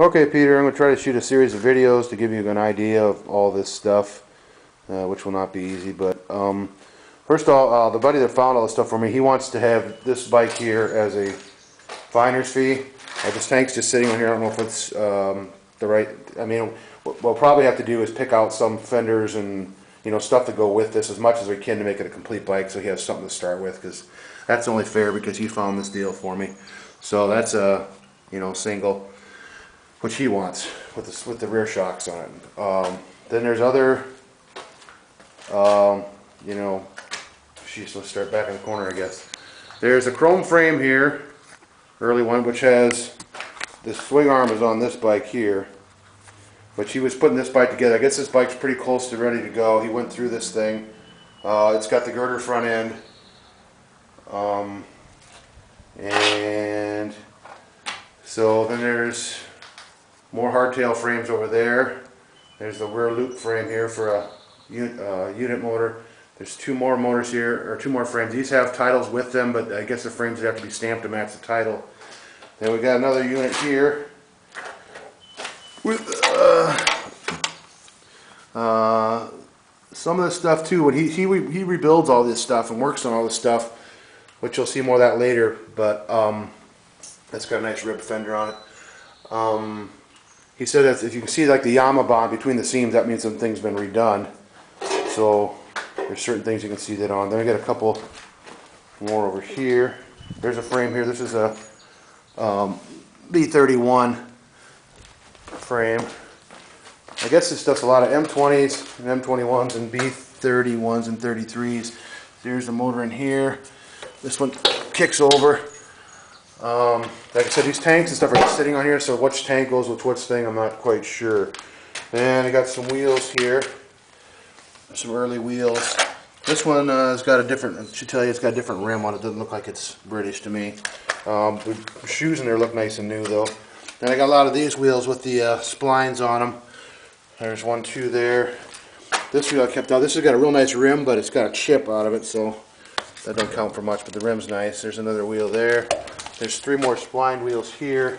Okay, Peter, I'm going to try to shoot a series of videos to give you an idea of all this stuff, which will not be easy. But first of all, the buddy that found all this stuff for me, he wants to have this bike here as a finder's fee. This tank's just sitting on here. I don't know if it's the right. I mean, what we'll probably have to do is pick out some fenders and stuff to go with this as much as we can to make it a complete bike, so he has something to start with. Because that's only fair because he found this deal for me. So that's a single, which he wants with the rear shocks on it. Then there's other, she's let's start back in the corner, I guess. There's a chrome frame here, early one, which has the swing arm is on this bike here. But she was putting this bike together. I guess this bike's pretty close to ready to go. He went through this thing. It's got the girder front end. And so then there's more hardtail frames over there. There's the rear loop frame here for a unit motor. There's two more motors here, or two more frames. These have titles with them, but I guess the frames would have to be stamped to match the title. Then we got another unit here with some of this stuff too. When he rebuilds all this stuff and works on all this stuff, which you'll see more of that later. But that's got a nice rib fender on it. He said that if you can see like the Yama bond between the seams, that means something's been redone. So there's certain things you can see that on. Then I got a couple more over here. There's a frame here. This is a B31 frame. I guess this stuff's a lot of M20s and M21s and B31s and 33s. There's the motor in here. This one kicks over. Like I said, these tanks and stuff are just sitting on here, so which tank goes with which thing, I'm not quite sure. Then I got some wheels here. Some early wheels. This one has got a different, I should tell you, it's got a different rim on it. Doesn't look like it's British to me. The shoes in there look nice and new though. Then I got a lot of these wheels with the splines on them. There's one, two there. This wheel I kept out. This has got a real nice rim, but it's got a chip out of it, so that don't count for much, but the rim's nice. There's another wheel there. There's three more splined wheels here.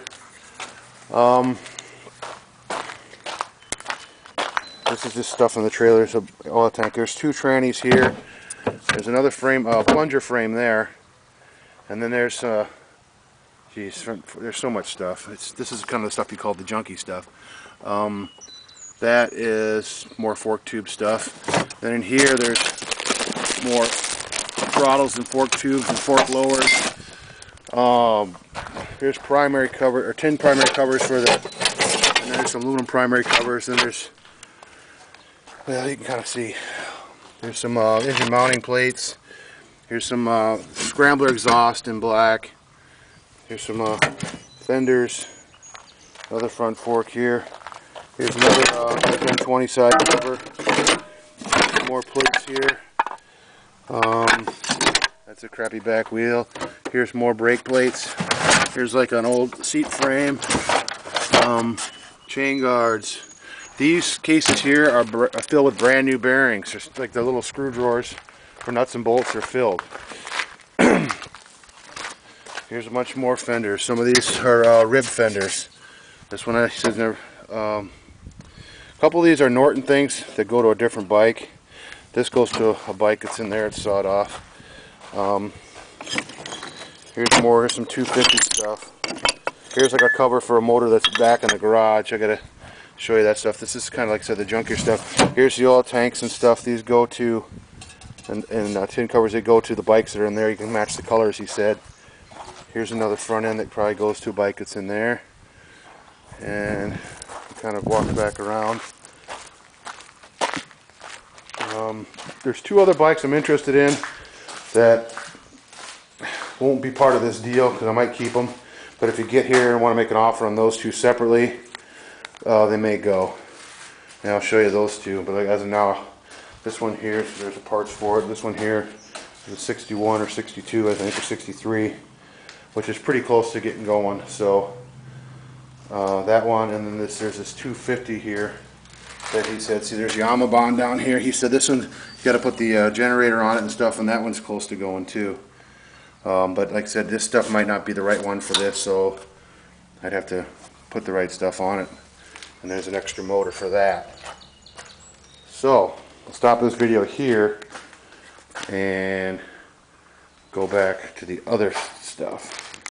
This is just stuff in the trailer, so oil tank. There's two trannies here. There's another frame, plunger frame there. And then there's, there's so much stuff. This is kind of the stuff you call the junky stuff. That is more fork tube stuff. Then in here there's more throttles and fork tubes and fork lowers. Here's primary cover, or tin primary covers for the, and then there's some aluminum primary covers. Then there's, well, you can kind of see, there's some engine mounting plates. Here's some scrambler exhaust in black. Here's some fenders, another front fork here. Here's another M20 side cover. Some more plates here. That's a crappy back wheel. Here's more brake plates. Here's like an old seat frame. Chain guards. These cases here are filled with brand new bearings. Just like the little screw drawers for nuts and bolts are filled. Here's a bunch more fenders. Some of these are rib fenders. This one, I said, never. A couple of these are Norton things that go to a different bike. This goes to a bike that's in there. It's sawed off. Here's more. Here's some 250 stuff. Here's like a cover for a motor that's back in the garage. I gotta show you that stuff. This is kind of like I said, the junkier stuff. Here's the oil tanks and stuff. These go to, and tin covers, they go to the bikes that are in there. You can match the colors, he said. Here's another front end that probably goes to a bike that's in there. And kind of walk back around. There's two other bikes I'm interested in that won't be part of this deal because I might keep them. But if you get here and want to make an offer on those two separately, they may go. And I'll show you those two. But like, as of now, this one here, there's the parts for it. This one here is a 61 or 62, I think, or 63, which is pretty close to getting going. So that one, and then there's this 250 here that he said, see, there's Yama bond down here. He said this one, you got to put the generator on it and stuff, and that one's close to going too. But like I said, this stuff might not be the right one for this, so I'd have to put the right stuff on it. And there's an extra motor for that. So, I'll stop this video here and go back to the other stuff.